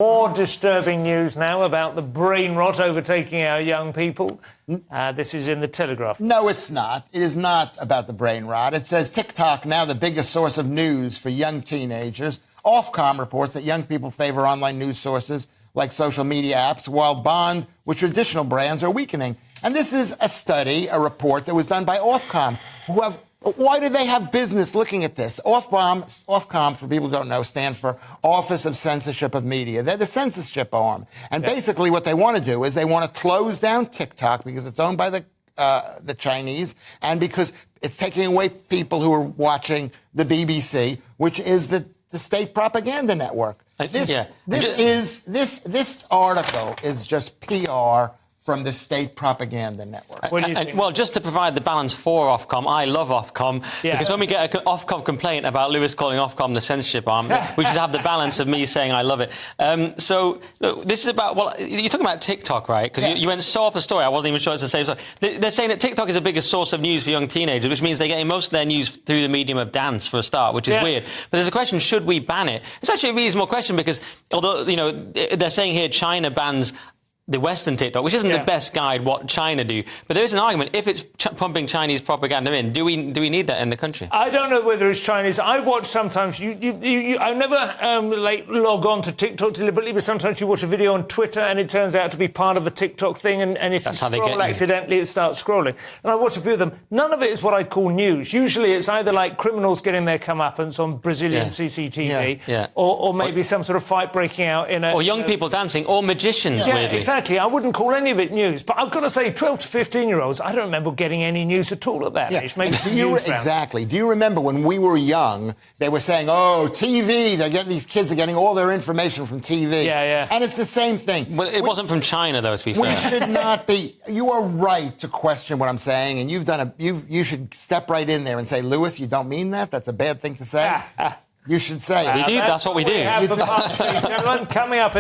More disturbing news now about the brain rot overtaking our young people. This is in the Telegraph. No, it's not. It is not about the brain rot. It says TikTok now the biggest source of news for young teenagers. Ofcom reports that young people favor online news sources like social media apps, while bond with traditional brands are weakening. And this is a study, a report that was done by Ofcom, who have... Why do they have business looking at this? Ofcom, for people who don't know, stands for Office of Censorship of Media. They're the censorship arm. And basically what they want to do is they want to close down TikTok because it's owned by the Chinese and because it's taking away people who are watching the BBC, which is the state propaganda network. This article is just PR from the state propaganda network. Well, just to provide the balance for Ofcom, I love Ofcom, because when we get an Ofcom complaint about Lewis calling Ofcom the censorship arm, we should have the balance of me saying I love it. So, look, this is about, well, you're talking about TikTok, right? Because you went so off the story, I wasn't even sure it's the same story. They're saying that TikTok is the biggest source of news for young teenagers, which means they're getting most of their news through the medium of dance, for a start, which is weird. But there's a question, should we ban it? It's actually a reasonable question, because although, you know, they're saying here China bans the Western TikTok, which isn't the best guide what China do. But there is an argument, if it's pumping Chinese propaganda in, do we need that in the country? I don't know whether it's Chinese. I watch sometimes, I never log on to TikTok deliberately, but sometimes you watch a video on Twitter and it turns out to be part of a TikTok thing, and if that's you scroll accidentally, it starts scrolling. And I watch a few of them. None of it is what I'd call news. Usually it's either like criminals getting their comeuppance on Brazilian CCTV, or maybe some sort of fight breaking out in a... Or young people dancing, or magicians, weirdly. Exactly. I wouldn't call any of it news. But I've got to say, 12 to 15-year-olds, I don't remember getting any news at all at that age. Maybe exactly. Do you remember when we were young, they were saying, oh, TV, these kids are getting all their information from TV. And it's the same thing. Well, it wasn't from China, though, to be fair. We should not be... You are right to question what I'm saying, and you should step right in there and say, Lewis, you don't mean that? That's a bad thing to say? You should say it. We do. That's what we do. Gentlemen, coming up